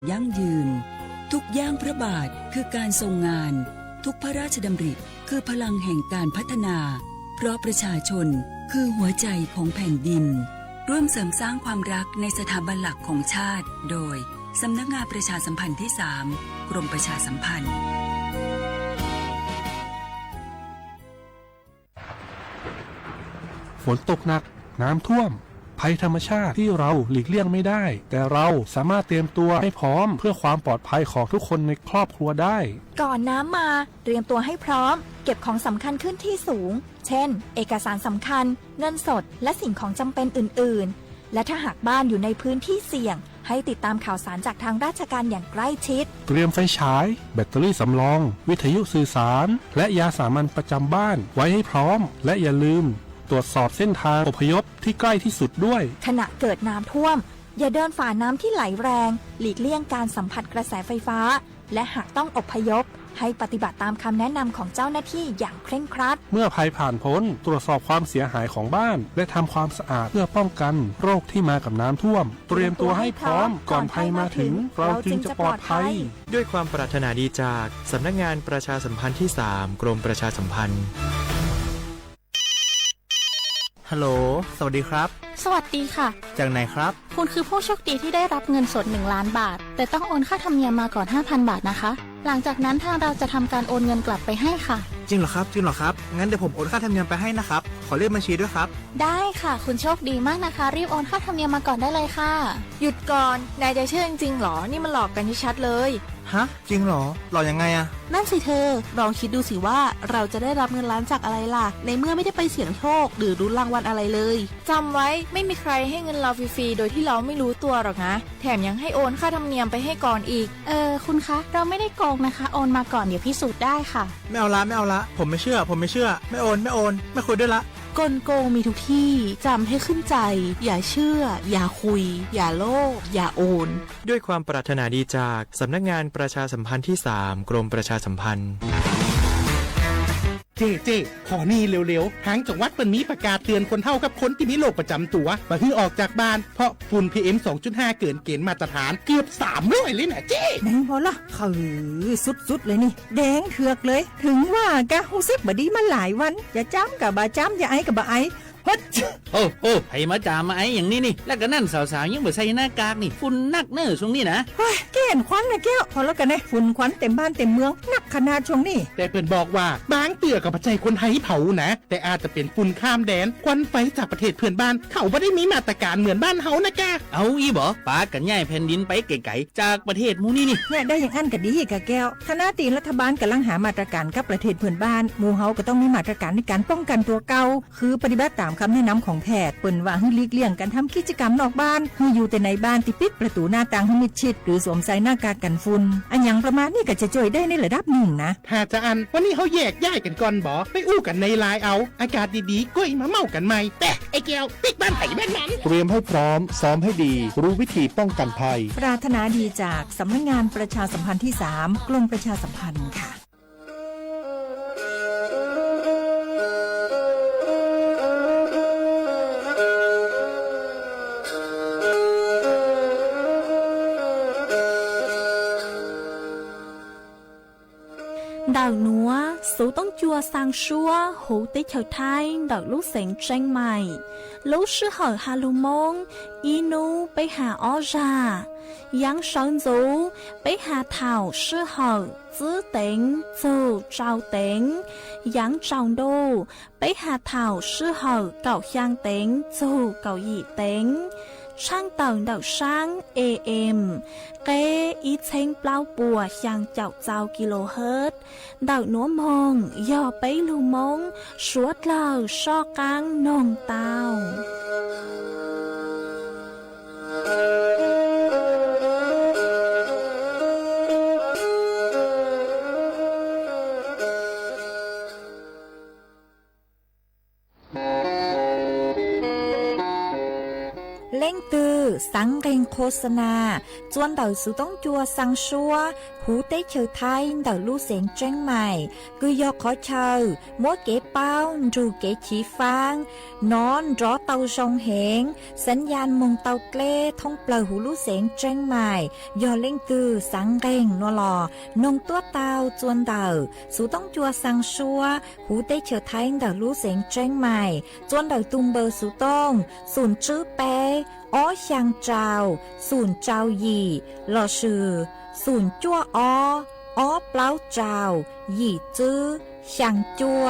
ยั่งยืนทุกย่างพระบาทคือการทรงงานทุกพระราชดำริคือพลังแห่งการพัฒนาเพราะประชาชนคือหัวใจของแผ่นดินร่วมเสริมสร้างความรักในสถาบันหลักของชาติโดยสำนักงานประชาสัมพันธ์ที่ 3 กรมประชาสัมพันธ์ฝนตกหนักน้ำท่วมภัยธรรมชาติที่เราหลีกเลี่ยงไม่ได้แต่เราสามารถเตรียมตัวให้พร้อมเพื่อความปลอดภัยของทุกคนในครอบครัวได้ก่อนน้ำมาเตรียมตัวให้พร้อมเก็บของสำคัญขึ้นที่สูงเช่นเอกสารสำคัญเงินสดและสิ่งของจำเป็นอื่นๆและถ้าหากบ้านอยู่ในพื้นที่เสี่ยงให้ติดตามข่าวสารจากทางราชการอย่างใกล้ชิดเตรียมไฟฉายแบตเตอรี่สำรองวิทยุสื่อสารและยาสามัญประจำบ้านไว้ให้พร้อมและอย่าลืมตรวจสอบเส้นทางอพยพที่ใกล้ที่สุดด้วยขณะเกิดน้ำท่วมอย่าเดินฝ่าน้ำที่ไหลแรงหลีกเลี่ยงการสัมผัสกระแสไฟฟ้าและหากต้องอพยพให้ปฏิบัติตามคำแนะนำของเจ้าหน้าที่อย่างเคร่งครัดเมื่อภัยผ่านพ้นตรวจสอบความเสียหายของบ้านและทำความสะอาดเพื่อป้องกันโรคที่มากับน้ำท่วมเตรียมตัวให้พร้อมก่อนภัยมาถึงเราจึงจะปลอดภัยด้วยความปรารถนาดีจากสำนักงานประชาสัมพันธ์ที่ 3 กรมประชาสัมพันธ์ฮัลโหลสวัสดีครับสวัสดีค่ะจากไหนครับคุณคือผู้โชคดีที่ได้รับเงินสด1 ล้านบาทแต่ต้องโอนค่าธรรมเนียมมาก่อน 5,000 บาทนะคะหลังจากนั้นทางเราจะทำการโอนเงินกลับไปให้ค่ะจริงเหรอครับงั้นเดี๋ยวผมโอนค่าธรรมเนียมไปให้นะครับขอเลขบัญชีด้วยครับได้ค่ะคุณโชคดีมากนะคะรีบโอนค่าธรรมเนียมมาก่อนได้เลยค่ะหยุดก่อนนายจะเชื่อจริงๆหรอนี่มันหลอกกันชัดเลยฮะจริงเหรอหลอกยังไงอะนั่นสิเธอลองคิดดูสิว่าเราจะได้รับเงินล้านจากอะไรล่ะในเมื่อไม่ได้ไปเสี่ยงโชคหรือรุ้นรางวัลอะไรเลยจำไว้ไม่มีใครให้เงินเราฟรีๆโดยที่เราไม่รู้ตัวหรอกนะแถมยังให้โอนค่าธรรมเนียมไปให้ก่อนอีกคุณคะเราไม่ได้โกงนะคะโอนมาก่อนเดี๋ยวพิสูจน์ได้ค่ะไม่เอาละผมไม่เชื่อไม่โอนไม่คุยด้วยละกลโกงมีทุกที่จำให้ขึ้นใจอย่าเชื่ออย่าคุยอย่าโลภอย่าโอนด้วยความปรารถนาดีจากสำนักงานประชาสัมพันธ์ที่ 3 กรมประชาสัมพันธ์เจ๊ขอนี่เร็วๆทางจังหวัดเปิ่นมีประกาศเตือนคนเฒ่ากับคนที่มีโรคประจำตัวบ่ให้ออกจากบ้านเพราะฝุ่น PM 2.5 เกินเกณฑ์มาตรฐานเกือบ300เลยนะเจ๊ไหนพอละคือสุดๆเลยนี่แดงเถือกเลยถึงว่ากะรู้สึกบ่ดีมาหลายวันอย่าจ้ำกับบ่จ้ำอย่าไอกับบ่ไอโอ้ให้มาจามาไอ้อย่างนี้นี่แล้วก็นั่นสาวๆยังบ่ใส่หน้ากากนี่ฝุ่นนักเนอช่วงนี้นะเฮ้ยแก่นควันนะแก้วพอแล้วกันนะฝุ่นควันเต็มบ้านเต็มเมืองนักขนาดช่วงนี้แต่เพิ่นบอกว่าบางเตือกับปัจจัยคนไทยเผานะแต่อาจจะเป็นฝุ่นข้ามแดนควันไฟจากประเทศเพื่อนบ้านเขาไม่ได้มีมาตรการเหมือนบ้านเฮานะแกเอาอีบ่ปากันย่ายแผ่นดินไปไกลๆจากประเทศมูนี่นี่เนี่ยได้อย่างอันก็ดีกะแก้วคณะตีรัฐบาลกำลังหามาตรการกับประเทศเพื่อนบ้านหมู่เฮาก็ต้องมีมาตรการในการป้องกันตัวเก่าคือปฏิบัติตามคำแนะนำของแพทย์เปิ้นว่าให้หลีกเลี่ยงการทำกิจกรรมนอกบ้านให้อยู่แต่ในบ้านที่ปิดประตูหน้าต่างให้มิดชิดหรือสวมใส่หน้ากากกันฝุ่นอันอย่างประมาณนี้ก็จะช่วยได้ในระดับหนึ่งนะถ้าจะอันวันนี้เฮาแยกย้ายกันก่อนบ่ไปอู้กันในไลน์เอาอากาศดีๆก้อยมาเมากันใหม่แต่ไอ้แก้วปิดบ้านไผบ้านมันเตรียมให้พร้อมซ้อมให้ดีรู้วิธีป้องกันภัยปรารถนาดีจากสำนักงานประชาสัมพันธ์ที่ 3 กรมประชาสัมพันธ์ค่ะĐào núa, số tông chua sang xua, hữu tế chờ thai, đợt lúc sáng tranh mày. Lúc sư hở hà lù mông, inu bế hà ó ra. Yang sơn dũ, bế hà thảo sư hở, giữ tính, dù trao tính. Yang trọng đô, bế hà thảo sư hở, cậu khang tính, dù cậu dị tính. Sang tầng đậu sáng AM kế ý chênh bao bùa sang chào chào kHz đậu núa mông do bấy lưu mông suốt lờ so căng nồng tàuเล เล่งตือสังเกงโฆษณาจวนเต่าสูต้องจัวสังชัวหูเต้เชอไทยเต่าลู่เสียงแจ้งใหม่คือยอขอเชอมัวเก๋เป้ารูเก๋ฉีฟางนอนรอเต่าชงเหงสัญญาณมงเต่าเกล้ท่องเปล่าหูลู่เสียงแจ้งใหม่ยอเล่งตือสังเกงนัวหลอนงตัวเต่าจวนเต่าสูต้องจัวสังชัวหูเต้เชอไทยเต่าลู่เสียงแจ้งใหม่จวนเต่าตุมเบอร์สูต้องศูนย์ชื่อเป้อ้อช่างเจ้าศูนย์เจ้าหยี่หล่อชื่อศูนย์จั่วอ้อเปล่าเจ้าหยี่จื้อช่างจั่ว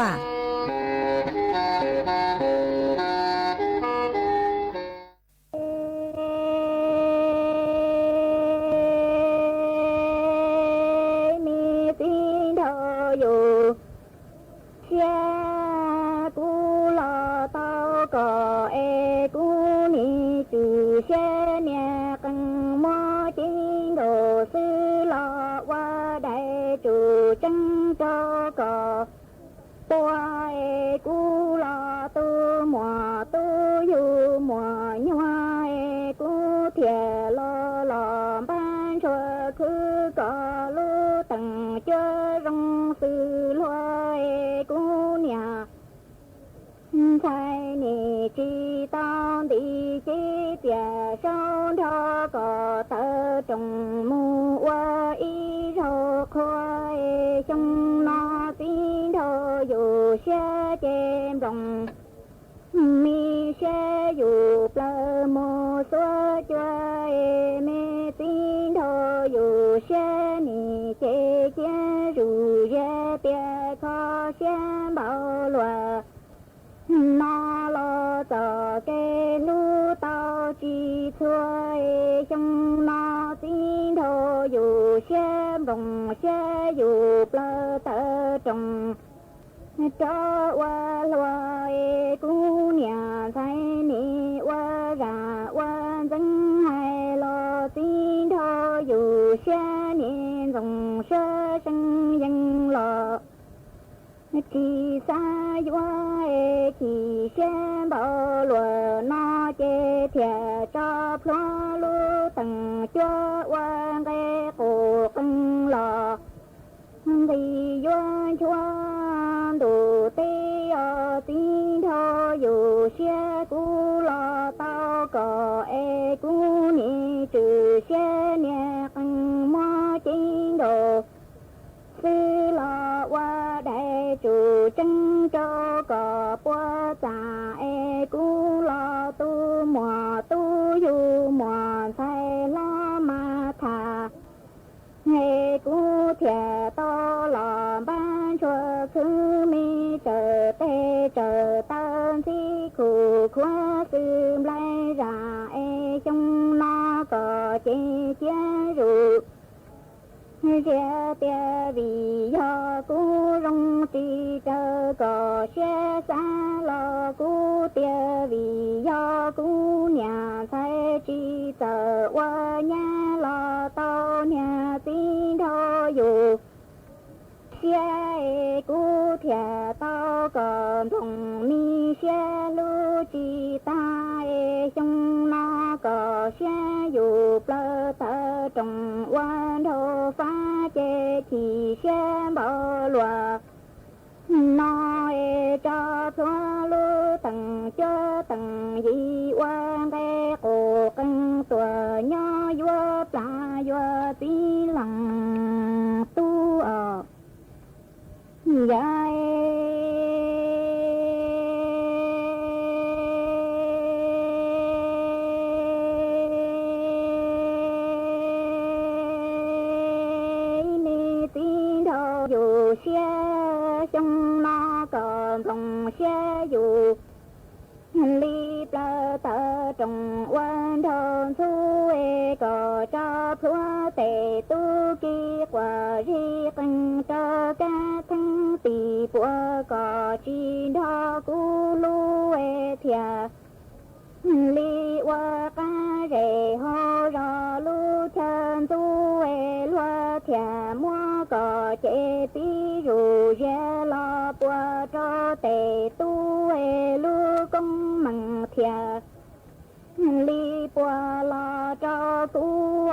ลีป qua lo cho tu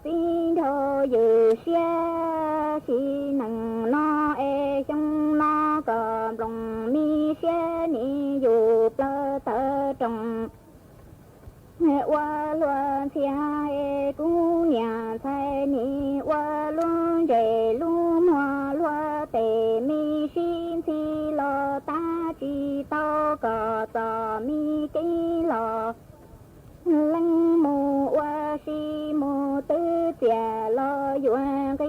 tin thơ dự xe chỉ nặng nó trong nó cầm lòng mi xe ni dù plơ tơ trong qua luôn thia cú nhà thay ni qua luôn để luôn hoa loa tề mi xin thi lo ta chỉ tao có tò mi cái lo lăng mù qua si mù tư tia lo yuan cái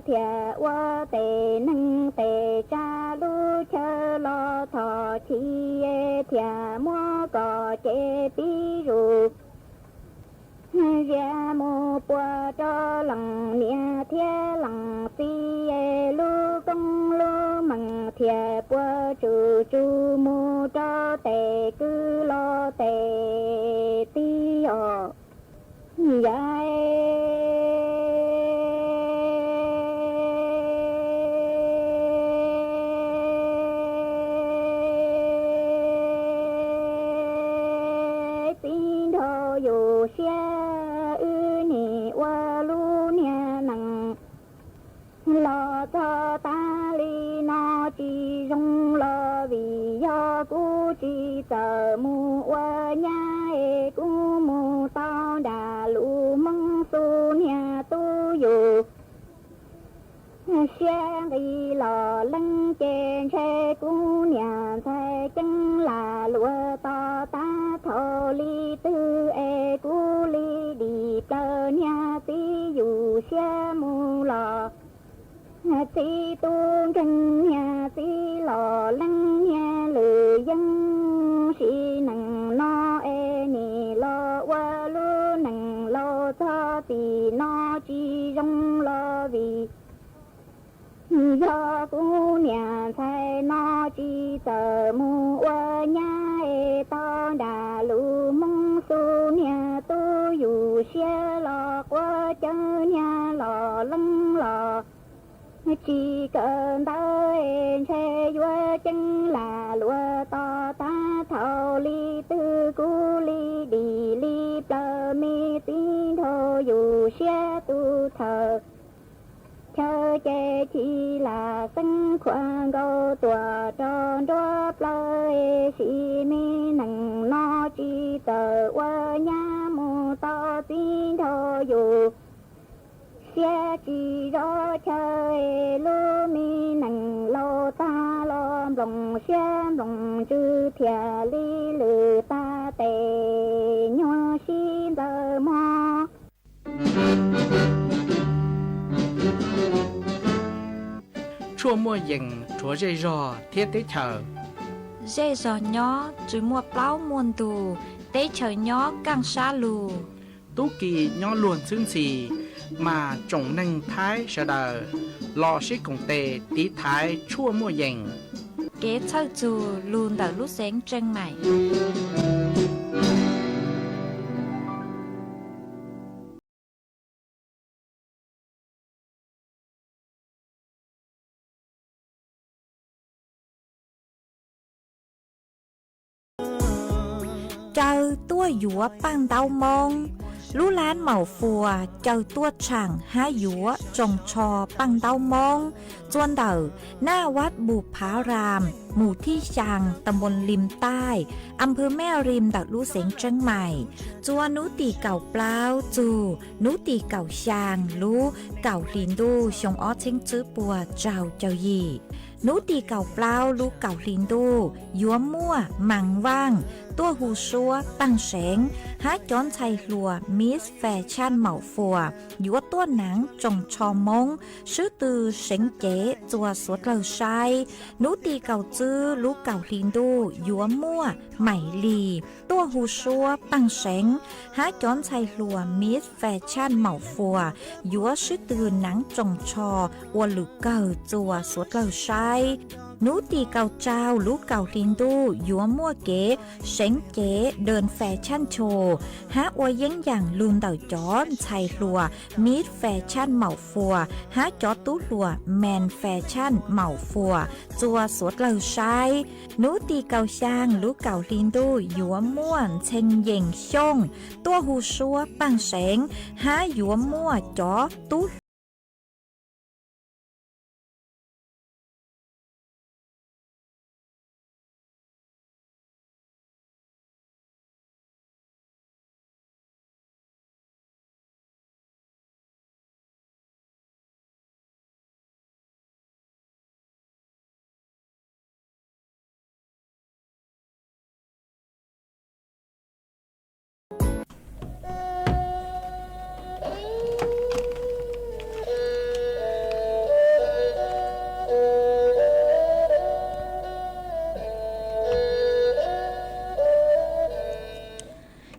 thia qua tề năng tề cha lu chờ lo thọ chi thia mua có chế pi ru gia mô qua cho lòng nia thia lòng si lu công lu mằng thia qua chu chu mô cho tề cứ lo tề ti ở dài tin thọ dù xe lo cho ta li nó chỉ rong lo vì do cú chỉ tờ mu qua nhà cú mu tao đà lũ mong su nhà tu dù xe đi lo lăng trên xe cú nhà xe chân là lúa to ta thọ li tư cú li đi tờ nhà tí dù xe mu lo ti tu trần nhà ti lò lăng nhà lư dân si nằng no ni lo qua lu nằng lo cho ti no chi rong lo vì do cu nhà thay no chi tờ mu qua nhà to đà lu mong su nhà tu dù xe lo qua chân nhà lò lăng lò chỉ cần tới xe vua chân là lúa to ta thầu li tư cú li đi li plơ mi tin thô dù xe tu thờ chờ che chỉ là sân khoan gâu tùa tròn đua plơ xì mi nằng no chỉ tờ qua nhà mù to tin thô dù xe chỉ do chơi lô mi nằng lô ta lo rồng xe rồng chư thìa li lử ta tề nhô xin tờ mò chua mua dừng chua dây rò thiết tế chờ dây giò nhó chứ mua plau muôn tù tế chờ nhó càng xa lù tú kỳ nhó luồn xương xì mà trồng nâng thái sợ đờ lò xí cùng tề tí thái chua mua dành kế thơ dù luôn đỡ lúc sáng chân mày chờ tua dũa bằng đau mông lũ lan màu phùa chờ tua chẳng há dũa trồng trò bằng đau mông chuan đầuหน้าวัดบุพารามหมู่ที่ชังตำบลริมใต้อำเภอแม่ริมดักลู่เสงเชียงใหม่จัวนุตีเก่าเปล่าจูนุตีเก่าชางรู้เก่าลินดูชงอ้อเชิงจื้อปัวเจ้าเจ้ายีนุตีเก่าเปล่าลูกเก่าลินดูยัวมั่วหมังว่างตัวหูซัวตั้งแสงหาจ้อนชัยหลัวมิสแฟชั่นเหมาฟัวยัวตัวหนังจงชอมงชื่อตือเสงเจ๋จัวสวดเราใช้นุตีเก่าจื้อลูกเก่าลินดูยัวมั่วใหม่ลีตัวหูซัวตั้งแสงหาจ้อนชัยหลัวมิสแฟชั่นเหมาฟัวยัวชื่อตือหนังจงชอวัวหลุกเก่าจัวสวดเราใช้ นูตีเก่าเจ้าลูกเก่าลินดูยัวมั่วเก๋เซ็งเก๋เดินแฟชั่นโชว์ฮะอวยเย้งอย่างลุนเต่าจอนชัยลัวมีดแฟชั่นเหมาฟัวฮะจอตู้ลัวแมนแฟชั่นเหมาฟัวจัวสวดเหล่าชายนูตีเก่าช่างลูกเก่าลินดูยัวม่วนเชงเย่งช่งตัวหูชัวปังเสงฮะยัวมั่วจอตู้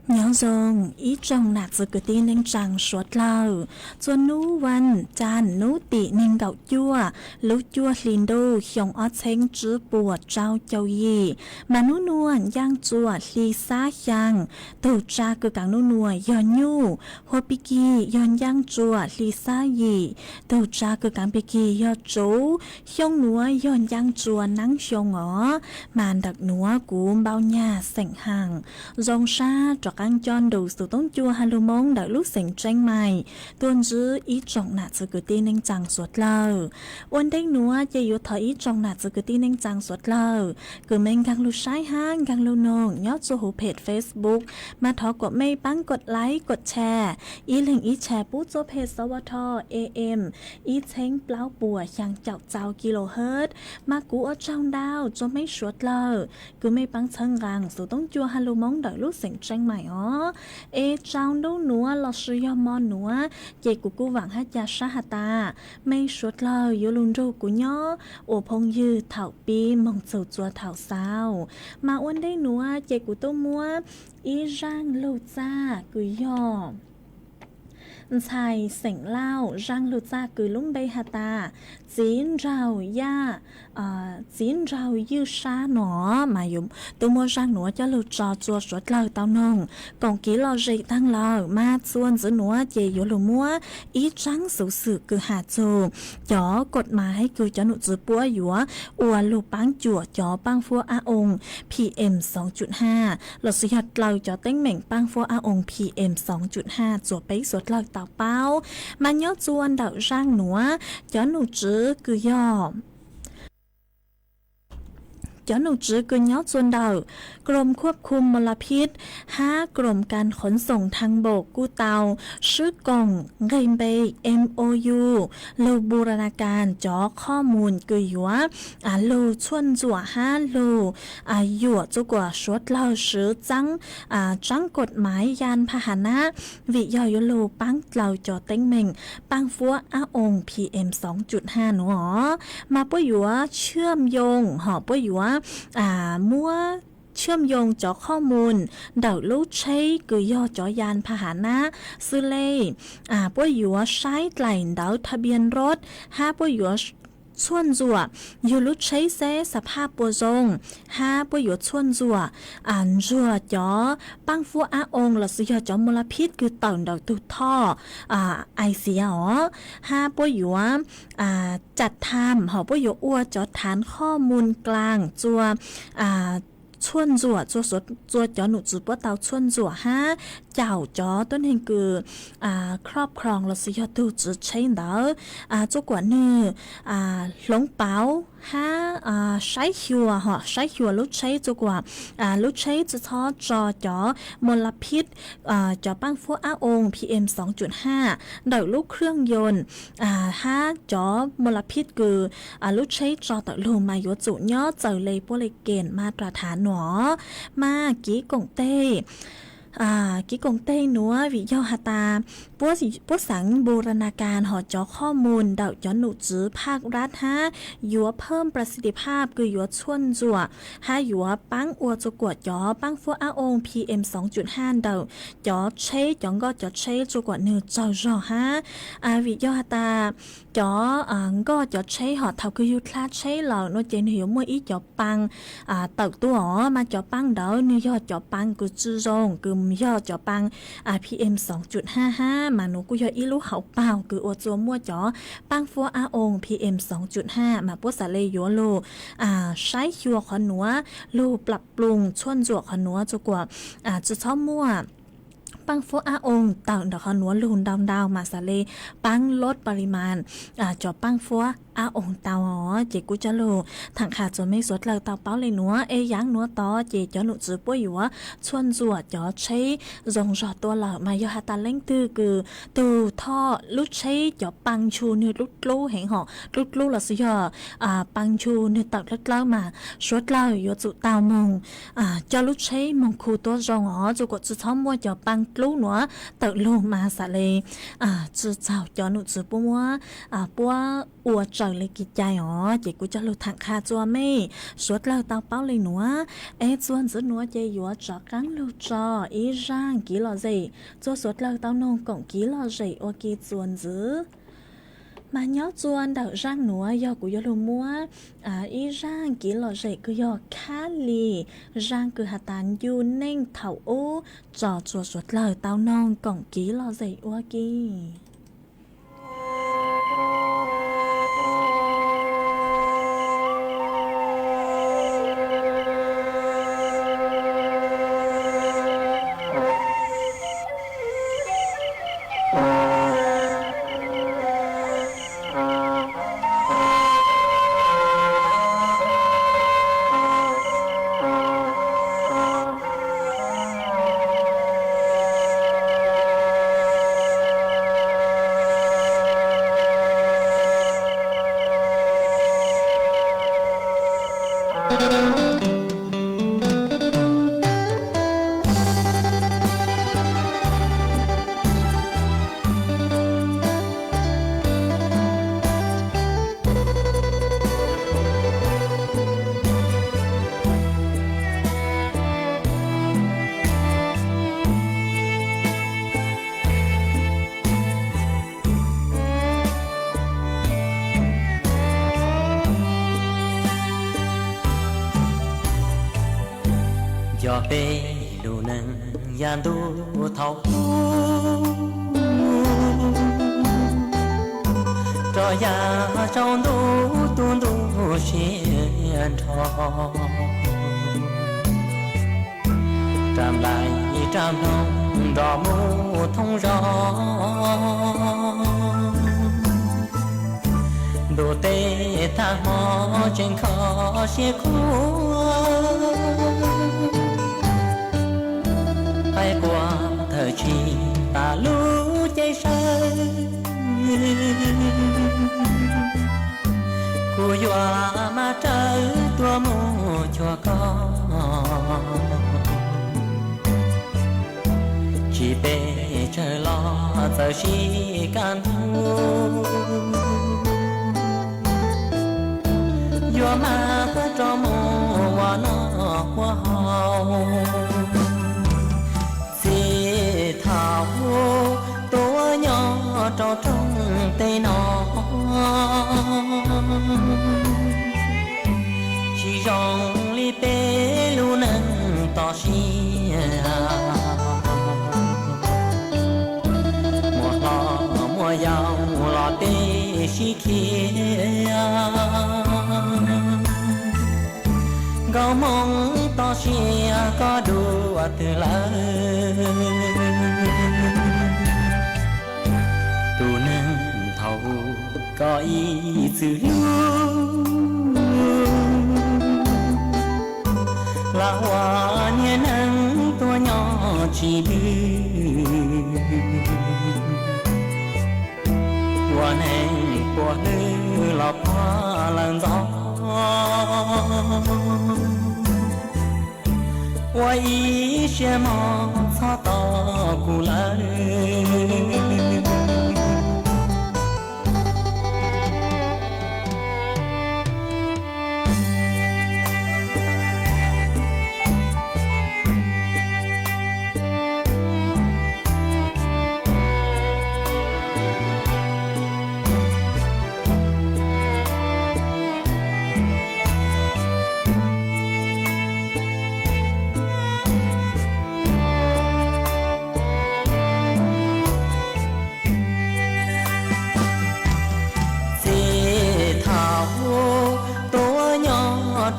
nhớ rằng ý trong nạt sự cái tin nên chẳng suốt lâu cho nú văn chan nú tị nên gạo chua lú chua liền đô hiong ở trên chữ bùa trao châu gì mà nú nuông giang chua li xa giang tổ cha cứ càng nú nuông yon nhu hoa piki yon giang chua li xa gì tổ cha cứ càng piki yon chú hiong núa yon giang chua nắng hiong ở màn đặc núa của bao nhà sảnh hàng dòng xa cho ăn chọn đủ sự tốn chua halu mong đợi lúc sảnh tranh mày tuôn giữ ý trọng nạt sự cứ tin nên chẳng suốt lâu ôn đánh núa chỉ yếu thời ý trọng nạt sự cứ tin nên chẳng suốt lâu cứ mình càng lưu sai hang càng lưu nông nhớ cho hữu page Facebook mà thọกดไม่ปังกดไลค์กดแชร์อีลิงอีแชร์ปุ๊บโจเพจสวท AM อีเช้งเปล่าปัวยังเจ้าเจ้ากิโลเฮิรตซ์มากูเอาเจ้าดาวจะไม่สวดเลยcứไม่ปังเชิงรังสู่ต้องจัวฮัลโหลมองดอยลูกเสียงจังใหม่อ๋อเอเจ้าดูหนัวเราซื้อยอมอนหนัวเจกูหวังให้ยาชาหตาไม่สวดเลยยูลุนรูกูย่อโอพงยืดเถาปีมองสู่จัวเถาสาวมาอ้วนได้หนัวเจกูตัวมัวอีร่างลูจ้ากูย่อชายเสียงเล่าร่างลูจ้ากูลุ่มใบหตาจีนเราย่าจีนเรายืดชาหนอมาอยู่ตัวมัวร่างหนัวจะลูจอจัวสวดเลยเต้านงกองกี้เราจีตั้งเรามาส่วนจะหนัวเจอยู่ลูมัวอีจังสูสือคือหาจูจ่อกฎหมายคือจะหนุจือปัวอยู่อวลูปังจั่วจ่อปังฟัวอาอง PM 2.5 เราสิหัดเราจ่อเต้งเหม่งปังฟัวอาอง PM 2.5 จั่วไปสวดเลยเต้าเป้ามันย่อจวนดาวร่างหนัวจ่อหนุจือคือย่อย้อนหนูจื้อกุญยอดส่วนดาวกรมควบคุมมลพิษ5กรมการขนส่งทางบกกู้เตาชื่อกล่องเกมเบย์ MOU ลูบูรณาการจ่อข้อมูลกุยหยัวลูชวนจั่ว5ลูหยัวจุกว่าชดเล่าซื้อจังกฎหมายยานพาหนะวิยอยลูปังเล่าจ่อเต็งเม่งปังฟัวอาอง PM 2.5 หนูมาป้วยหยัวเชื่อมโยงหอป้วยหยัวมั่วเชื่อมโยงจ่อข้อมูลเดาลูกใช้คือย่อจ่อยานพาหนะซื้อเล่ป้วยหยัวใช้ไหลเดาทะเบียนรถป้วยหยัวส่วนจั่วอยู่ลุใช้เซสภาพปัวจงป้วยหยัวส่วนจั่วจั่วจ่อปังฟัวอาองหลักสิยอจ่อมลพิษคือต่างเดาตุท่อไอเสียป้วยหยัวจัดทำป้วยหยัวอ้วจ่อฐานข้อมูลกลางจั่วชวนจั่วสดจั่วจ่อหนุจือป้วเตาชวนจั่วเจ้าจ่อต้นเฮงคือครอบครองเราสิยอตูจือใช้เดาจุกว่าเนื้อหลงเป๋าใช้หัวใช้หัวลุใช้จุกว่าลุใช้จะทอจ่อมลพิษจ่อปังฟัวอาอง PM 2.5 เดาลูกเครื่องยนต์จ่อมลพิษคือลุใช้จ่อต่อลมมาโยจุย่อเจอเลยพวกเลยเกณฑ์มาตรฐานหนอมากี้กงเต้ กี่กงเต้หนัววิยอหาตาปัวสังบูรณาการหอจอข้อมูลดาวย้อนหนุจื้อภาครัฐฮะยัวเพิ่มประสิทธิภาพคือยัวช่วนจั่วฮะยัวปังอัวจะกวดยอปังฟัวอาอง PM 2.5 ดาวยอเชยจองก็จอเชยจะกวดเนื้อจอจอฮะวิยอหาตาจอก็จอเชยหอทับคือยุทธาเชยเหล่าโนเจนหิวมวยอีจอปังเติบตัวมาจอปังเดาเนื้อยอจอปังคือจื้อรงคือมียอจอปังPM 2.55 มาหนูกูยออีลูกเขาเปล่าคืออวดจัวมั่วจอปังฟัวอาอง PM 2.5 มาปัวสาเลยยัวโลใช้ยัวขอหนัวลูปรับปรุงช่วนจัวขอหนัวจกว่าจะชอบมั่วปังฟัวอาองเต่าดอกขอหนัวลูนดาวมาสาเลปังลดปริมาณจอปังฟัวอาองเตาอ๋อเจกุจะโลถังขาดจนไม่สดเลยเตาเป้าเลยหนัวยังหนัวต่อเจจอหนุจือป่วยอยู่ว่าชวนจวดจอใช้รองจอตัวเหล่ามายอฮาตาเล่งตื้อคือตูท่อลุดใช้จอปังชูเนื้อลุดลู่แห่งหอลุดลู่ละสิยอปังชูเนื้อตักเล็กเล่ามาสวดเล่าอยู่จุเตามงจอลุดใช้มงคูตัวรองอ๋อจุกดจุท้อมว่าจอปังลู่หนัวตักลู่มาสะเลยจุเจ้าจอหนุจือปัวปัวอัวใจเลยกิจใจอ๋อเจกูจะลุถังคาจัวไม่สวดเล่าเตาเป้าเลยหนัวจวนจะหนัวเจยัวจอกังลูจออีร่างกี่หล่อเจจัวสวดเล่าเตานงกงกี่หล่อเจโอกีจวนจื้อมาย้อจวนเดาร่างหนัวยอกูยอลูมัวอีร่างกี่หล่อเจกูยอคาลีร่างคือหาตานยูเน่งเถาโอจอจัวสวดเล่าเตานงกงกี่หล่อเจโอกีเปลูนังยานดูเท่าจอยาเจ้าดูตูนดูเชียนทองจำลายจำลองดอกมูทงรอดูเตะทางหอเจงขอเชียคู่ไปกว่าเธอชีตารู้ใจฉันกูอยู่มาเจอตัวมูชัวก็ชีเปเจอรอเธอชีกันอยู่มาก็จอมูว่านอว่าเฮาthảoตัวnhỏ trò trong tay nó chỉ dòng li bê lu nâng tỏ xì mùa lò mùa giàu lò tê xì kia gạo mong to xì có đùa từ lời tu nâng thầu có ý sự là hoa nhẹ nắng tua nhỏ chỉ biết hoa nắng của nữ lọp hoa lần gió 我一些芒草到古来。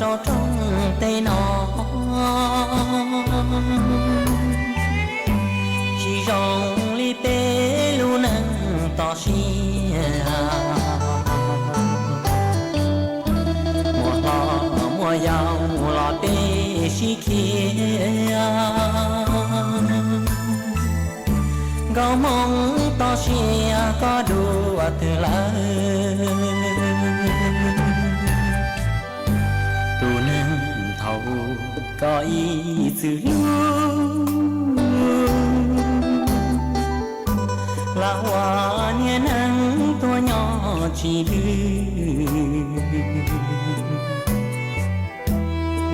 trò trong tay nó chỉ rong li bê lu nâng tỏ xì mùa lo mùa giàu lo bê xì kia gạo mong tỏ xì có đùa từ lời có ý chữ là hoa nhẹ nắng tua nhỏ chỉ đưa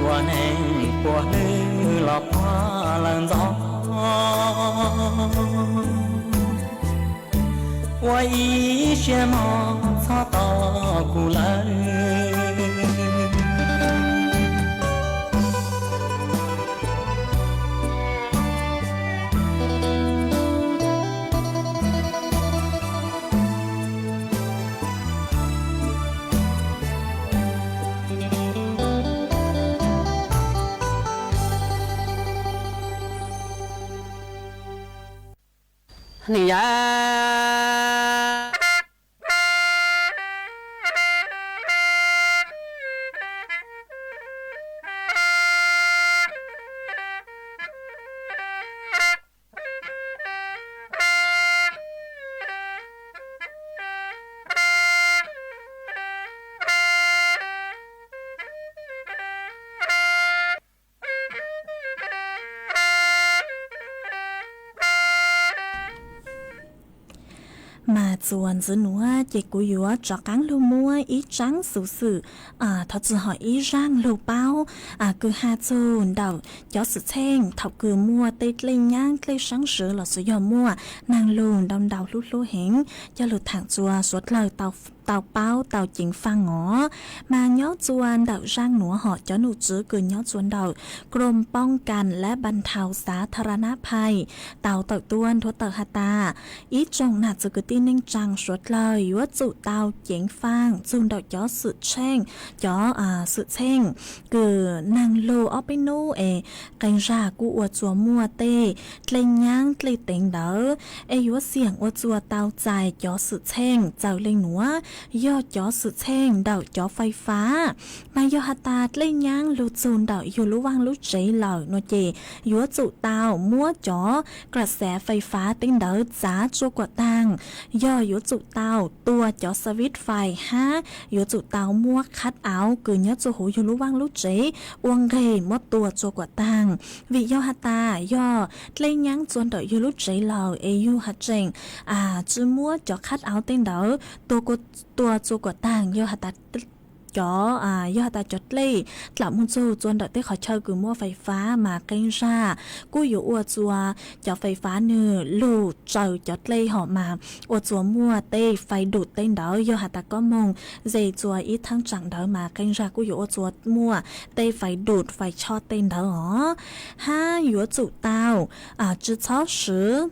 hoa nắng qua lư là hoa làn gió hoa ý xe mò xa to cụ lờiนี่ยาmà chuồn giữa núa chỉ cú yếu cho cắn lô mua ý trắng sự sự thật sự hỏi ý rang lô bao cứ ha chuồn đầu cho sự chen thọc cứ mua tết lên nhang tết sáng sớm là sự giờ mua nàng lùn đâm đầu lút lô hẹn cho lụt thẳng chùa suốt lời tàu bao tàu chính phang ngõ mà nhớ chuồn đầu rang núa họ cho nụ chữ cứ nhớ chuồn đầu gồmป้องกันและบรรเทาสาธารณภัยเต่าเต่าต้วนทั่วเต่าฮาตาý trong nạt sự cứ tin ninh trăng suốt lời yếu trụ tàu chính phang chung đầu gió sự chen gió sự chen cứ nàng lô ở bên nô cành ra của uo chùa mua tê lên nhang lên tiếng đỡ yếu xiềng uo chùa tàu dài gió sự chen giàu lên núa do gió sự chen đầu gióไฟฟ้าmà do hạt ta lên nhang lụt chun đầu yếu lú vang lú cháy lở nó chỉ yếu trụ tàu mua gióกระแสไฟฟ้าtiếng đỡ giá chua quả tang do yếu trụ tàu tua choสวิตช์ไฟyếu trụ tàu mua khát áo cứ nhớ cho hú yếu lú vang lú cháy uông ghê mất tua chua quả tang vì do hạt ta do lên nhang chun đầu yếu lú cháy lở yếu hạt chênh chứ mua cho khát áo tiếng đỡ tua chua quả tang do hạt ta chó do ta chót lê lão muốn chú chuan đợi tới khỏi chơi cứ muaไฟฟ้าmà kênh ra cú yếu ua chùa cho ไฟฟ้า nửa lù trời chót lê họ mà ua chùa mua tê phải đụt tên đó do hạt ta có mong dây chùa ít thăng chẳng đó mà kênh ra cú yếu ua chùa mua tê phải đụt phải cho tên đó hả ha yếu chủ tao chứ chó sứ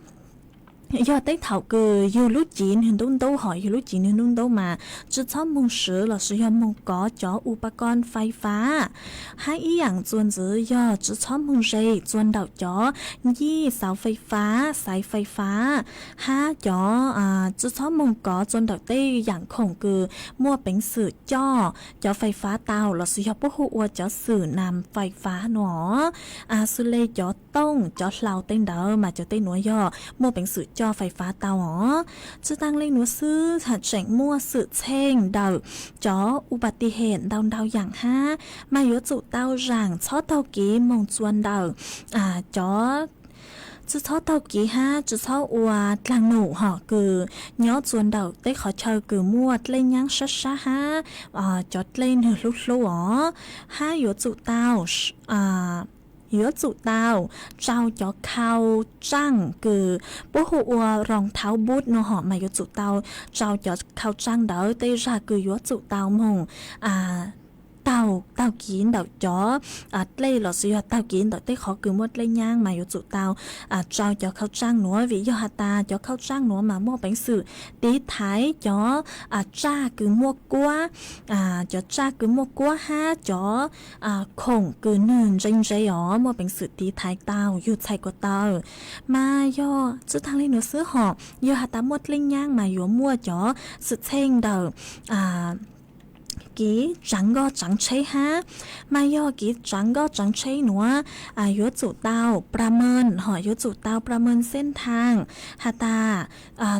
do tới thảo cứ yêu lúc chín hình đông đâu hỏi yêu lúc chín hình đông đâu mà chứ chó mông sứ là sử dụng mông có chó upakon ไฟฟ้า hai ýอย่างchuồn giữ do chứ chó mông dây chuồn đầu chóยี่เสาไฟฟ้าสายไฟฟ้า ha chó chứ chó mông có chuồn đầu têอย่างkhổng cứ mua bánh sữa cho ไฟฟ้า tàu là sử dụng bút hụa cho sữa nằm ไฟฟ้า nó sư lê chó tông chó lao tên đỡ mà cho tên nói do mua bánh sữa จอไฟฟ้าเตาอ๋อจะตั้งเล่งหนูซื้อถ้าแจ้งมั่วสื่อเช่งเดาจออุบัติเหตุเดาอย่างห้ามาอยู่จุเตาร่างชอเตากีมงจวนเดาจอจะชอบเตากี่ฮะจะชอบอวดหลังหนูหอคือย้อจวนเดาได้ขอเชิญคือมวดเล่นยังช้าฮะจอดเล่นหือลุกๆอ๋อฮะอยู่จุเตาอยู่จุเตาเจ้าจอเข้าจังคือผู้หัวรองเท้าบูทเนาะหอมาอยู่จุเตาเจ้าจอเข้าจังเดาได้ราคืออยู่จุเตามงเตากินเดาจ๋อเล่หลอดสิเตากินเดาได้ขอคือมดเล่ย่างมาอยู่จุเตาเจ้าจ๋อเข้าจ้างหนัววิยอหตาจ๋อเข้าจ้างหนัวมามั่วเป็นสื่อตีท้ายจ๋อจ้าคือมั่วกัวจ๋อจ้าคือมั่วกัวฮะจ๋อคงคือหนึ่งใจอ๋อมั่วเป็นสื่อตีท้ายเตาอยู่ใส่กว่าเตามาย่อจุดทางเล่หนูซื้อหอบยอหตามดเล่ย่างมาอยู่มั่วจ๋อสุดเช่งเดากี่จังก็จังใช่ฮะมาย่อกี่จังก็จังใช่หนัวยุจุเตาประเมินยุจุเตาประเมินเส้นทางฮาตา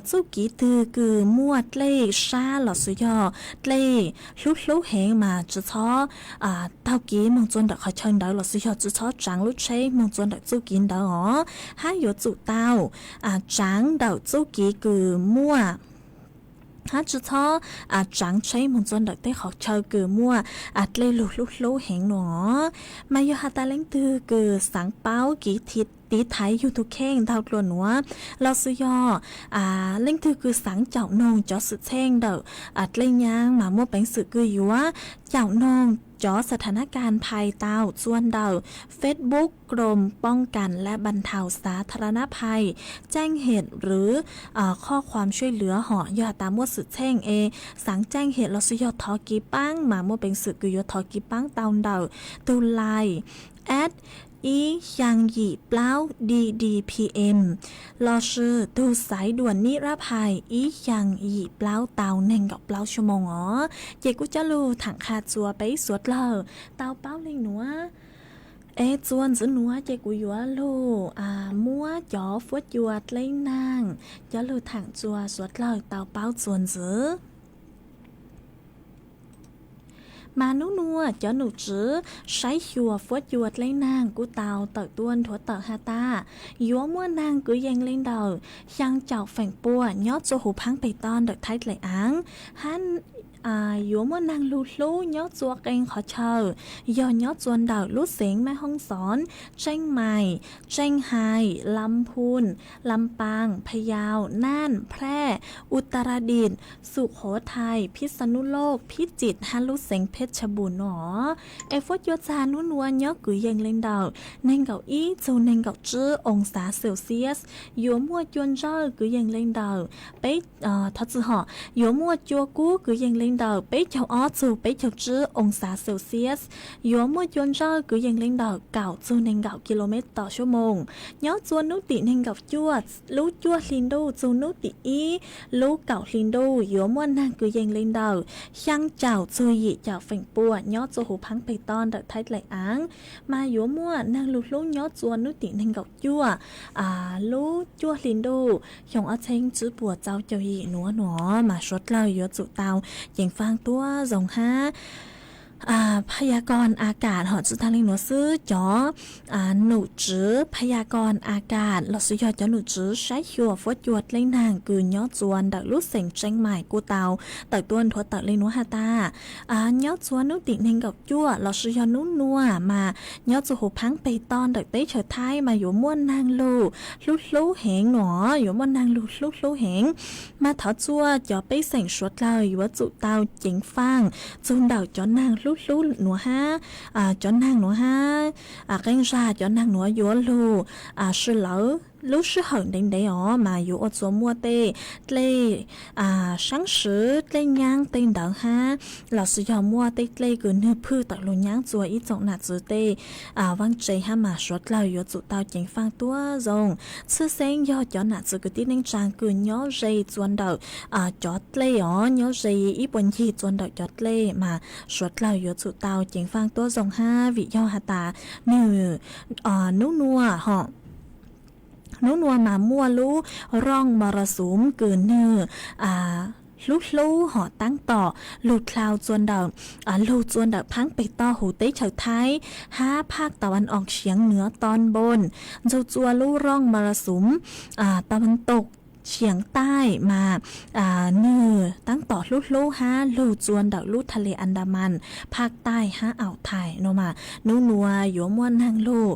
จุกี่ตือคือมวดเล่ชาหลอดสุยอเล่ลุเหงมาจุท้อเตากี่มงจวนดอกเขาเชิงดอกหลอดสุยอจุท้อจังลุใช้มงจวนดอกจุกินดอกฮะยุจุเตาจังดอกจุกี่คือมั่วถ้าจุดท้อจังใช้มุนจนดักได้ขอเชอเกือมั่วเลยลุเหงหนอมาโยฮาตาเล้งตือเกือสังเป้ากี่ทิศตีไทยอยู่ทุกแข้งดาวกลัวหนัวเราซื้อยอเล่งตือคือสังเจ้านงจอสุดแท่งเดาเล่งยางมามั่วแปงสื่อคืออยู่ว่าเจ้านงจอสถานการณ์ภัยเตาส่วนเดา Facebook กรมป้องกันและบรรเทาสาธารณภัยแจ้งเหตุหรือข้อความช่วยเหลือหอยอตามมั่วสุดแท่งสังแจ้งเหตุเราซื้อยอทอกีปังมามั่วเป็นสื่อคือยอทอกีปังเตาเดาตูไลอียังหยีเปล่า DDPM รอชื่อดูสายด่วนนิรภัยอียังหยีเปล่าเตาหนึ่งกับเปล่าชั่วโมงเจกุจะลูถังคาจัวไปสวดเลอเตาเป้าเลยหนัวจวนซื้อหนัวเจกุยัวลูมัวจ่อฟวดยัวเลยนางจะลูถังจัวสวดเลอเตาเป้าจวนซื้อมานัวจอหนูจื้อใช้ชัวฟวดยวดเล่นนางกูเตาเต่อต้วนถั่วเต่อฮาตายัวมัวนางกูยังเล่นเดายังเจ้าแฝงปัวยอดโจหูพังไปตอนเด็กไทยไหลอังฮันยัวมัวนางลูยอดจัวเกงขอเชยอจวนเดาลูเสียงแม่ห้องสอนเชียงใหม่เชียงไฮ้ลำพูนลำปางพะเยาน่านแพร่อุตรดิตถ์สุโขทัยพิษณุโลกพิจิตรฮัลลูเสียงเพชรบูรณ์ฟวดยัวจานุ่นวัวยอกุยยังเล่นเดาในเก่าอีจูในเก่าจื้อองศาเซลเซียสยัวมัวจวนเจ้ากุยยังเล่นเดาไปทัดจื้อยัวมัวจัวกู้กุยยังเล่นเดาไปเจ้าอ้อจูไปเจ้าจื้อองศาเซลเซียสยัวมัวจวนเจ้ากุยยังเล่นเดาเก่าจูในเก่ากิโลเมตรต่อชั่วโมงยอจวนนุติในเก่าจัวลู่จัวลินดูจูนุติอีลู่เก่าลินดูยัวมัวนางกุยยังเล่นเดาช่างเจ้าจูยิเจ้าแฝงปัวยอจูหูพังไปตอนเด็กไทยไหลอังมายัวมัวนางลู่ยอจวนนุติในเก่าจัวลู่จัวลินดูยองอาเชงจื้อปัวเจ้าเจ้ายิหนัวมาชดเล่ายัวจุเตายังฟังตัวสงห้าพยากรณ์อากาศหอจุดทางลิงหนูซื้อจอหนูจื้อพยากรณ์อากาศเราซื้อยอดจอหนูจื้อใช้หัวฟดยวดเล่นนางกืนยอดจวนดักลูกเสียงเชียงใหม่กูเตาตักต้นถั่วตักเล่นหนูฮาตายอดจวนนุติเน่งกับจั่วเราซื้อยอดนุ่นนัวมายอดจูหูพังไปตอนดักเต้เฉิดท้ายมาอยู่ม้วนนางลู่เหงหนออยู่ม้วนนางลู่เหงมาถอจั่วจอไปเสียงชดเลยอยู่ว่าจุเตาเจ๋งฟังจูนดาวจอนางลู่หนูฮะจอนางหนูฮะเร่งราจอนางหนูยัวลู่ชื่อเหลาลูกชื่อเหินเด้งได้มาอยู่อดตัวมัวเต้เล่ช่างซื้อเล่ย่างเต้นดังฮะเราซื้อยอมัวเต้เล่กืนเนื้อพืชตักลุย่างจัวอีจงหนักจือเต้วังใจฮะมาชดเราอยู่จุดเตาเจ๋งฟังตัวจงชื่อเสียงยอจอหนักจือกืนที่นั่งจางกืนย้อใจจวนเดาจอดเล่ย้อใจอีปนยี่จวนเดาจอดเล่มาชดเราอยู่จุดเตาเจ๋งฟังตัวจงฮะวิย่อหาตาเนื้อนัวหอ นู้นัวมามั่วรู้ร่องมรสุมเกินเนื้อลูกห่อตั้งต่อลูดคลาวจวนเดาลูดจวนเดาพังไปต่อหูเต้เฉาไทยภาคตะวันออกเฉียงเหนือตอนบนเจ้าจัวลู่ร่องมรสุมตะวันตกเฉียงใต้มาเนื้อตั้งต่อลูกลูดจวนเดาลูดทะเลอันดามันภาคใต้อ่าวไทยโนมานัวอยู่ม่วนนางลูก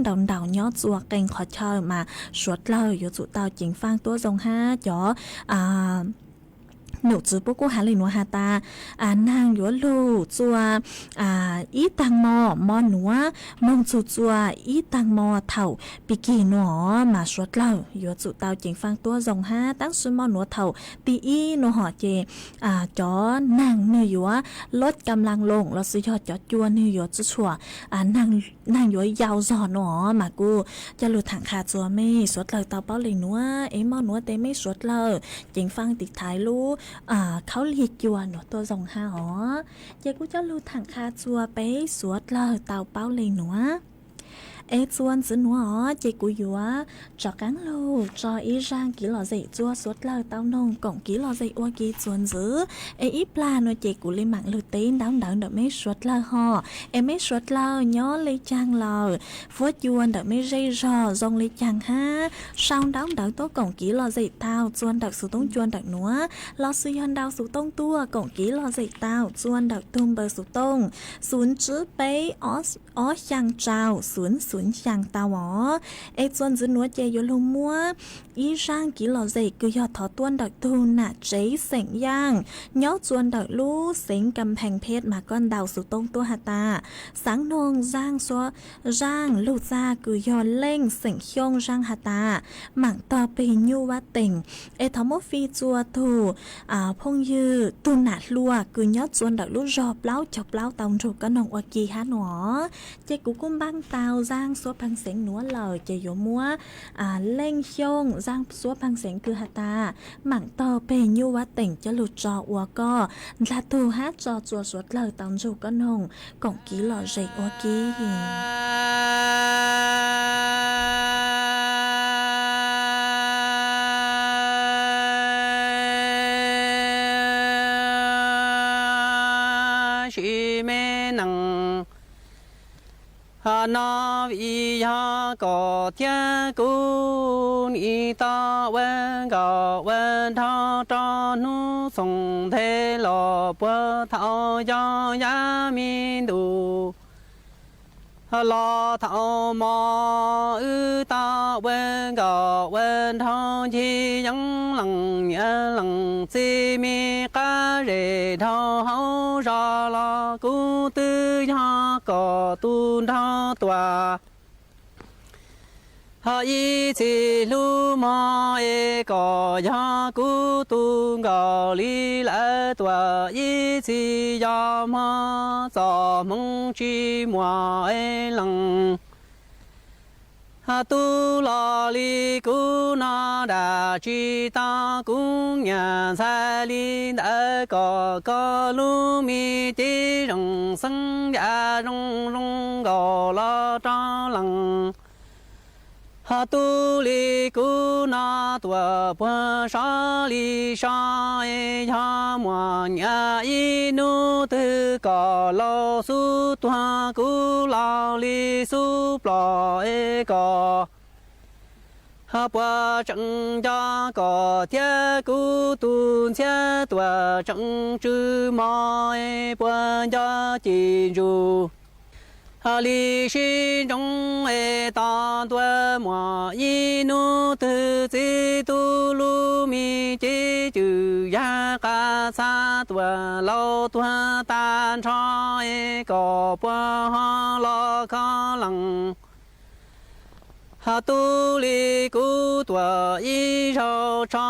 เดาย่อจัวเก่งขอเชิญมาสวดเล่าอยู่จุเตาจิงฟังตัวทรงจ๋อหนูจือปุ๊กกูหาเลยหนูหาตานางยัวลูจัวอีตังมอหนัวมงจูจัวอีตังมอเถ่าปีกีหนอมาสวดเล่ายัวจุเตาจิงฟังตัวทรงตั้งซุมอหนัวเถ่าตีอีหนูหอเจจ๋อนางเนื้อยัวลดกำลังลงเราซื้อยอดจ๋อจัวเนื้อยัวจุชัวนางยัวยาวซอหนอมากูจะหลุดถังขาจัวไม่สวดเลยเตาเป้าเลยหนัวมอหนัวเตไม่สวดเลยจิงฟังติดท้ายรู้เขาเรียกยัวหนูตัวทรงเจ้ากูจะรู้ถังคาจัวไปสวดเลยเตาเป้าเลยหนูส่วนซื้อหนูเจ้ากูยัวจอกังลูจออีร่างกี่หล่อใจจัวสวดเลยเตานงกล่องกี่หล่อใจอ้วกี่ส่วนซื้ออีปลาหนูเจ้ากูเลยหมังลูเต้นดาวเดไม่สวดเลยไม่สวดเลยย้อเลยจังเลยฟวดยวนไม่ใจรอจงเลยจังsao đáo đảo tố cổng kỹ lò dậy tao chuan đặc số tông chuan đặc núa lò suy hòn đào số tông tua cổng kỹ lò dậy tao chuan đặc tung bờ số tông xuống chữ bé ó chàng trào xuống chàng tao chuan dưới núa chè vô lông mua ý sang kỹ lò dậy cứ họt thọ tuan đặc tu nạ cháy sảnh yang nhó chuan đặc lú sảnh cầm hành phết mà con đào số tông tua hạt ta sáng nông giang lụ ra cứ họt lên sảnh khiông giang hạt taหมั่งต่อไปยูว่าเต่งทอมฟีจัวถูพงยืตุนหนาลัวคือยอดจวนดักลู่รอบเล้าจบเล้าตองถูกก็นองวากีหนอเจกูกุ้มบ้างตาวจ้างซัวพังเสียงหนัวเหล่าเจโยมัวเล่งชงจ้างซัวพังเสียงคือหตาหมั่งต่อไปยูว่าเต่งจะหลุดจอวัวก็ลาตูฮัดจอจัวสวดเหล่าตองถูกก็นองกองกีหล่อเจวากีna vi ha có thiên cung y ta wen ga wen tha tra nu song thế lo bơ thao ya min du lo thao mo ư ta wen ga wen tha chi yang lăng ya lăng si mi ca re thao hao ra la cu tư ya có tu tha tòa y chỉ lu ma có ya cu tu ga li la tòa y chỉ ya ma sa mong chi ma lăng tu la li cu na da chi ta cu nhà sa li đã có lu mi ti rong sang ya rong rong gò la tra lăng tu li cu na tua pa sa li sa ya ma nya i nu tu có lo su tua cu la li su plo có qua trận gia có thiên cú tuôn xe tua trận chư mai qua gia chỉ ru li shi trong ta tua ma y nu tu chi tu lu mi chi chư ya ca sa tua lo tua tan cho có qua ha lo kha lăng tu li cu tua y rau cha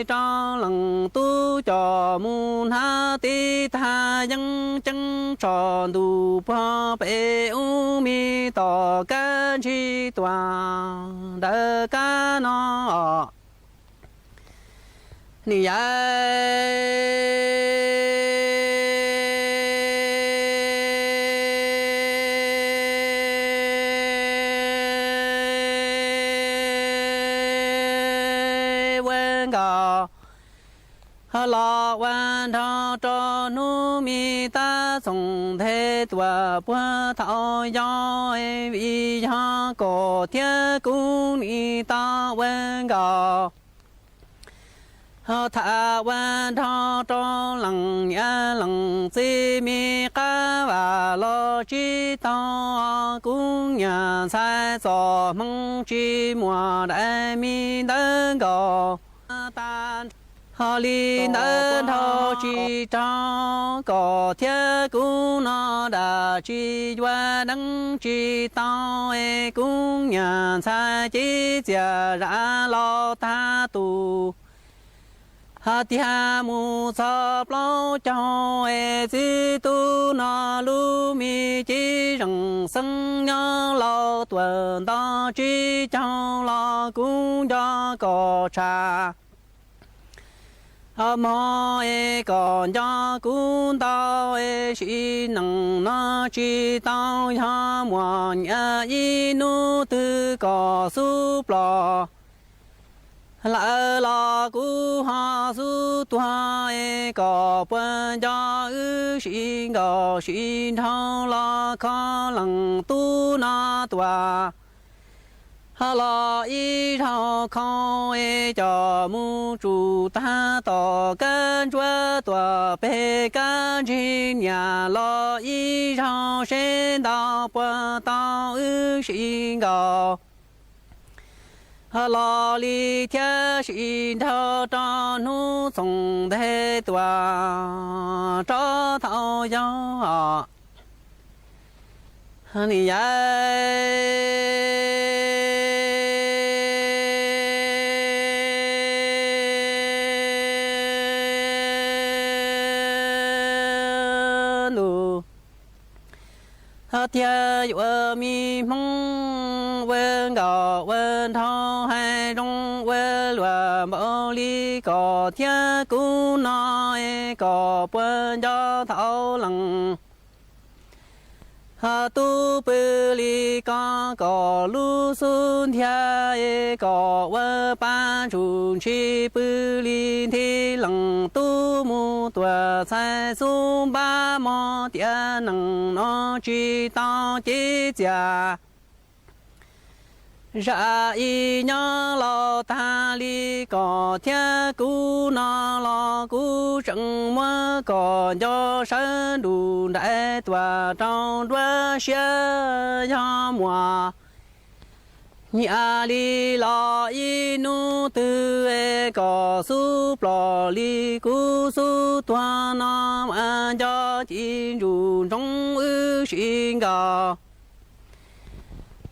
cha lăng tu cho mun ha ti tha yang chân tròn du pa pe u mi to ca chi tua da ca no ni วันทอจอนุมีตาส่งเทตัวปัวเท่ายอยวิชาโกเทียกุนีตาเวนกาถ้าวันทอจอหลังยาหลังซีมีกาวาโลจิตากุญญาใส่สอมังจีมัวได้มีเดินกาฮาลีเดินทอจีตาก็เทียกุนอดาจีว่าดังจีตาเอกุญญาใส่จีเจาราลอตาตูhạt thia mu sa plau cho e chi tu na lu mi chi rừng sân nhớ lo tuần ta chi cho lo cũng cho cò trà mò e còn cho cũng tao e chỉ nằng na chi tao ha mua nhà y nu tư cò su plo la la cu ha su tua e có quan gia ư xin có xin thao la kha lăng tu na tua ha la y thao kha e cho mu chu ta to can chua tua pe can chin nhà la y thao sen da pa ta ư xin có la li thia xin thao cho nu song thế tua cho thao gió ni nu thia yu mi mong wen gao wen thao hai trong wen lua mơ li có thia cú nói có wen cho thao lăng ha tu bự li có lu sun thia có wen ban chu chi bự li thi lăng tu mu tua sai sun ba mo tia nang no chi tao chi gia ra y nhớ lo ta li có thia cú na lo cú chẳng mơ có cho sơn đủ đại tòa trong đua xe cho mùa nhà li lo y nu tư e có su plo li cú su tòa nam an cho chín rù trong ư xin gà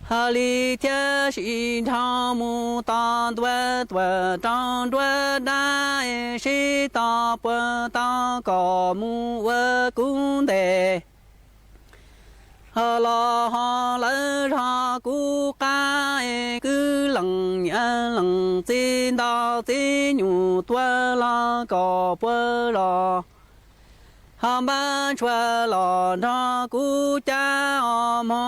ha li thia xin thao mu ta đua đua trong đua đa e si ta bơ ta có mu vơ cung đề ha lơ ra cu ca e cứ lằng tin ta tin nhu tua la có bơ lo ham ban chua lo na cu cha mo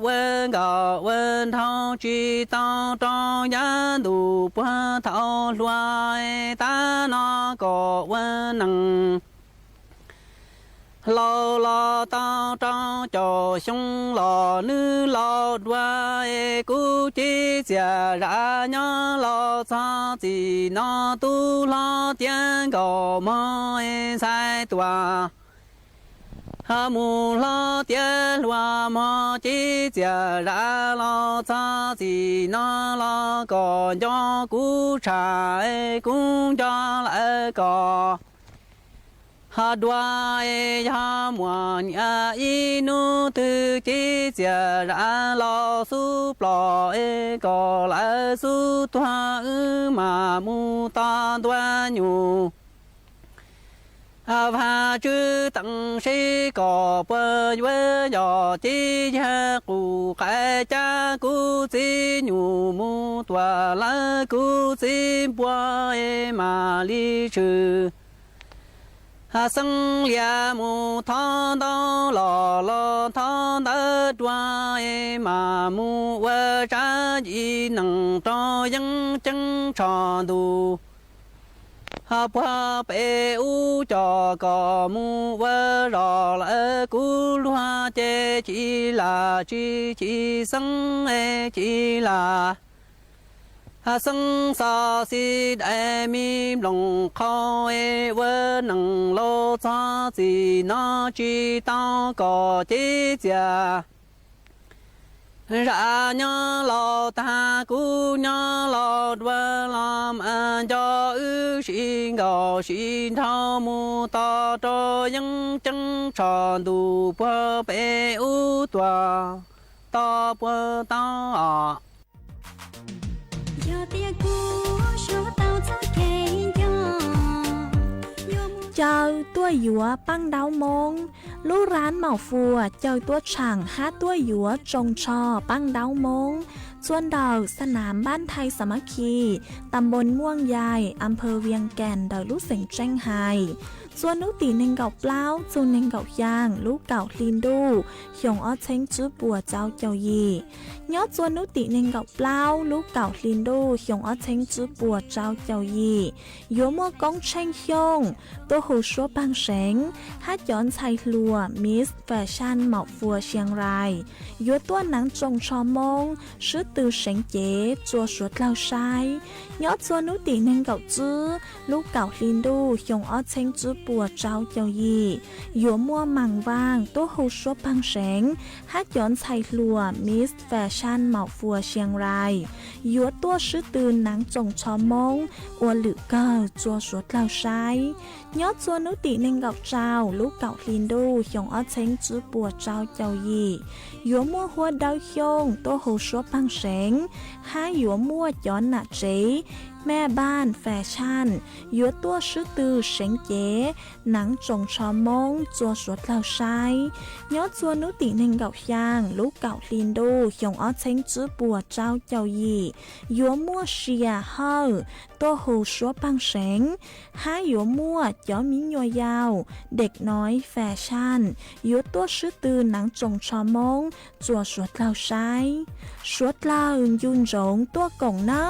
wen ga wen thao chi ta trong yan du pa thao loài ta na có wen năng lo lo ta trong cho sung lo nữ lo đua e cu chi gia ra nhớ lo sa chi na tu lo tiên cầu mo e sai tua ha mu lo tiên loa mo chi gia ra lo sa chi na lo còn cho cu trà e cũng cho lại có ha đoa e ha muan ya inu tu chi gia ra lo su plo e ko la su toa ư ma mu ta đoa nhu ha va chư tặng si ko bơ yue yo chi ha ku kai cha ku si nhu mu toa la ku si bua e ma li chư ha sân lia mu thon đau lò lò thon đỡ đoa e mà mu vơ cha y nằng cho dân chân trò đù ha pa pe u cho có mu vơ rò la cu hoa chê chỉ sân e chỉ là ha sân sa si đại mi lòng khó e vơ nằng lô cha gì nó chỉ tao có chế già ra nhớ lo ta cú nhớ lo đua làm ăn cho ư xin gò xin thao mu to cho những chân tròn đủ bơ bê u tòa to bơ to chơi tua dúa băng đau mông lú rán màu phùa chơi tua chẳng hát tua dúa trồng trò băng đau môngส่วนดอกสนามบ้านไทยสามัคคีตำบลม่วงใหญ่อำเภอเวียงแก่นดอยลูกเสงแจ้งไฮส่วนนุตีเนงเก่าเปล่าจูเนงเก่าย่างลูกเก่าลินดูหยงอ้อเช้งจื้อปัวเจ้าเจ้ายียอดส่วนนุตีเนงเก่าเปล่าลูกเก่าลินดูหยงอ้อเช้งจื้อปัวเจ้าเจ้ายียัวมัวกงเช้งหยงตัวหูชัวบางเสงฮัดย้อนไทยลัวมิสแฟชั่นเหมาฟัวเชียงรายยัวตัวหนังจงชอมงชื่อตือเสงเจ๋จัวสวดเล่าชายยอดส่วนนุตีเนงเก่าจื้อลูกเก่าลินดูหยงอ้อเช้งจื้อปัวเจ้าเจ้ายียัวมัวมังว่างตัวหูชัวบางเสงฮัดย้อนไทยลัวมิสแฟชั่นเหมาฟัวเชียงรายยัวตัวชื่อตือหนังจงชอมงอวหลือเก่าจัวสวดเล่าชายยอดส่วนนุติเนงเก่าเจ้าลูกเก่าลินดูหยงอ้อเช้งจื้อปัวเจ้าเจ้ายียัวมัวหัวดาวหยงตัวหูชัวบางเสงให้ยัวมัวย้อนหน้าเจ๋แม่บ้านแฟชั่นยัวตัวชื่อตือเสงเจ๋หนังจงชอมงจัวสวดเล่าชายยอดส่วนนุติเนงเก่าย่างลูกเก่าลินดูหยงอ้อเช้งจื้อปัวเจ้าเจ้ายียัวมัวเชียเฮอตัวหูชัวบางเสงให้ยัวมัวย้อนมิ้นยัวยาวเด็กน้อยแฟชั่นยัวตัวชื่อตือหนังจงชอมงจัวสวดเล่าชายสวดเล่ายุนจงตัวกงเนอ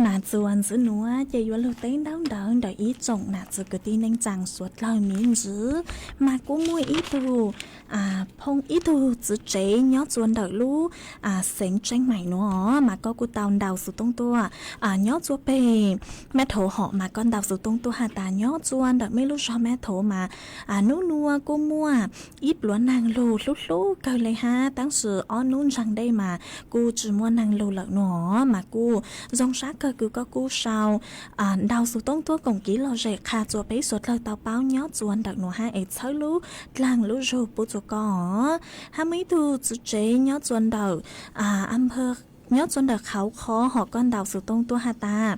นาจวนซื้อหนัวจะยวนลูเต้นดาวเดินเดี๋ยวอีจงนาจกตีนังจังสวดเล่ามีนจื้อมากู้มวยอีตูพงอีตูจื้อเจ๊ยอดจวนเดี๋ยวลูเสียงแจ้งใหม่เนาะมาก็กูเตาดาวสุดตรงตัวยอดจัวเปแม่โถหอมาก้อนดาวสุดตรงตัวหาตายอดจวนเดี๋ยวไม่รู้ชอบแม่โถมานู้นัวกู้มัวอีปล้วนนางลูลุเกินเลยฮะตั้งสื่ออ้อนนู้นจังได้มากูจื้อมัวนางลูหลักเนาะมากูจงชักcứ có cú sau đào số tông tua cổng ký lo dễ khá chùa bấy suốt lời tàu báo nhó chuồn đặc nổ hai ấy thấu lú làng lú rô bố chùa có hai mấy thu chú chế nhó chuồn đầu âm hơ nhớ chuồn đợt khảo khó họ con đào sự tông tua hà ta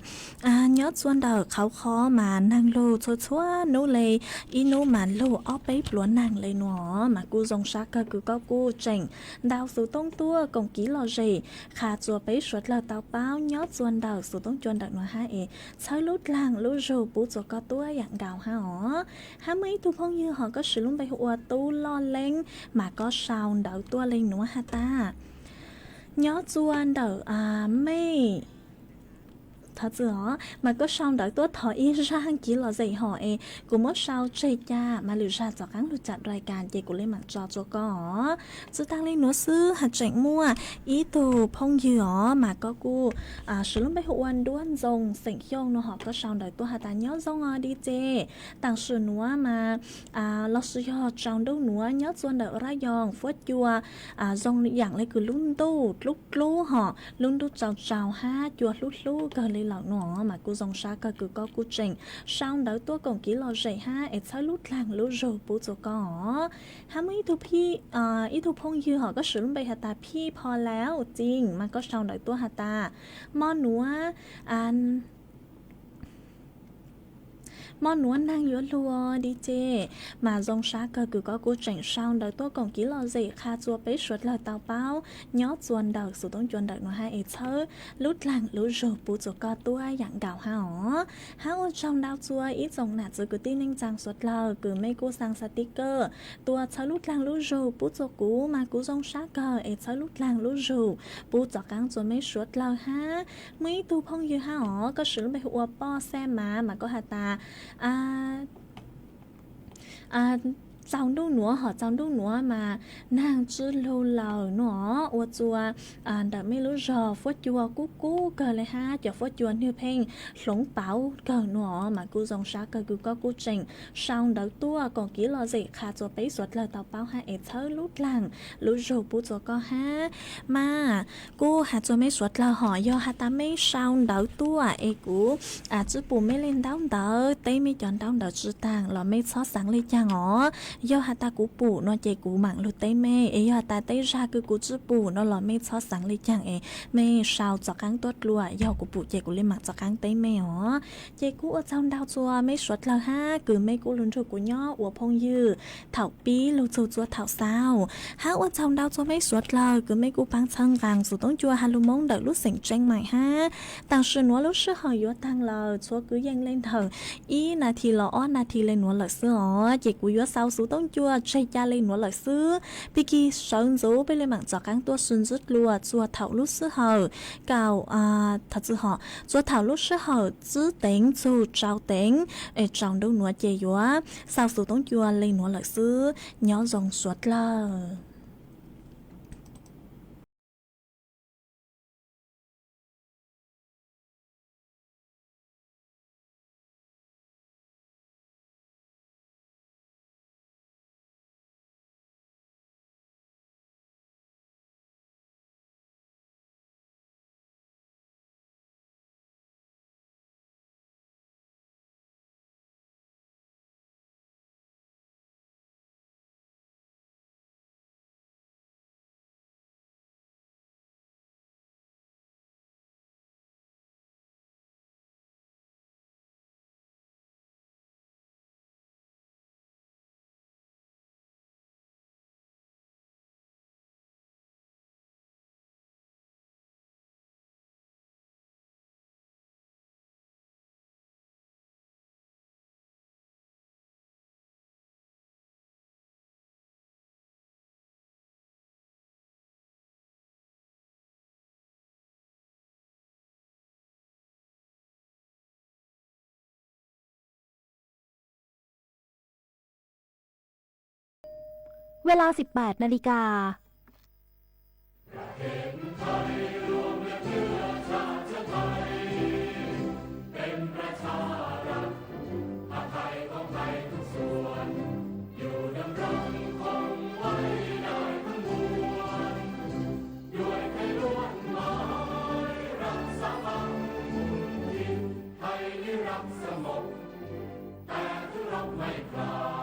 nhớ chuồn đợt khảo khó mà năng lô chua nô lê inu mà lô óp bấy luôn nàng lê nó mà cu dòng sắc cơ cứ có cu chỉnh đào sự tông tua cổng ký lò gì khá chùa bấy suốt là tao báo nhớ chuồn đợt sự tông chuồn đợt nó hai ế sau lút làng lú rô bú chùa có tua dạng đào ha hỏ hai mấy tu phong như họ có sử dụng bấy hùa tu lo lên mà có sao đợt tua lên nó hà ta nhớ chuan đỡ mê thật rõ mà có sao đỡ tốt thọ ý ra hàng ký là dạy họ cũng mất sao chơi cha mà lựa ra cho cán lựa chọn rายการchơi của lên mặt cho có chứ tăng lên nữa sư hạt chảnh mua ý từ phong dừa mà có cô sử dụng bấy hộ ăn đuôn rồng sảnh khiông nó họ có sao đỡ tốt hạt ta nhớ rong đi chê tăng sử nữa mà lo sử họ trong đâu nữa nhớ chuan đỡ ra giòn phốt chua rong dạng lấy cứ lún tu lúc lú họ lún tu chào ha chua lúc lú cơ lên lọ nó mà cô dòng xa cơ cứ có cô trình sao đỡ tua cổng ký lò dậy ha ấy sao lút làng lú rồi bố cho có ha mấy thuพี่ý thu phong dư họ có sử dụng bày hạt ta พี่พอแล้วจริงมันก็sao đỡ tua hạt ta mòนัว món nuốt năng yếu lùa đi chê mà dòng sát cơ cứ có cú chỉnh sao đời tôi còn ký lò gì kha chua bế suốt lời tàu báo nhó chuồn đời sự tốn chuồn đời nó hai ít thơ lút làng lút rù bù chua co tua dạng gạo há ô trong đào chua ít dòng nạt rồi cứ tin ninh trang suốt lời cứ mấy cô sang sticker tua thơ lút làng lút rù bù chua cú mà cú dòng sát cơ ít thơ lút làng lút rù bù chua căng chua mấy suốt lời ha mấy tu phong như ha có sự bây hùa po xe mà có hà ta trong đâu nữa họ trong đâu nữa mà nàng chưa lâu lâu nữa ô chùa đã mấy lúc giờ phốt chùa cú cờ lại ha cho phốt chùa như phèn sống bảo cờ nữa mà cú dòng sát cờ cú có cú trình sau đợt tua còn kỹ lo gì khá cho bấy suốt lời tàu báo ha ế thơ lút làng lút rồi bút cho có ha mà cú hạt cho mấy suốt là họ do hạt ta mấy sau đợt tua ế cú chứ bù mấy lên đau đỡ tây mấy chọn đau đỡ chữ tàng là mấy xót sáng lên cha ngõ do hạt ta cú bù nó chạy cú mạng lụt tây mê ấy hạt ta tây ra cứ cú chữ bù nó là mấy xót sáng lên chàng ấy mê sao cho cắn tốt lùa do cú bù chạy cú lên mặt cho cắn tây mê hả chạy cú ở trong đau chua mấy suốt là ha cứ mấy cú lớn rồi cú nhỏ của phong dư thảo bí lụt chua thảo sao ha ở trong đau chua mấy suốt là cứ mấy cú băng chân vàng số tốn chua hà lu mông đợi lúc sỉnh tranh mày ha tăng sự nó lúc sức hỏi yếu tăng là chua cứ dâng lên thở ý là thì lọ là thì lên nó là xưa chạy cú yếu sau số tông chua chơi cha lên nó là xứ Piki sơn dấu bên lên mạng cho cán tua xuân rút lùa chua thảo lúc xứ hờ cào thật sự họ chua thảo lúc xứ hờ chứ tính chu trao tính trong đâu nó chơi yếu sau số tông chua lên nó là xứ nhỏ dòng suốt làเวลา 18 นาฬิกาสงบแต่ถึงเราไม่กล้า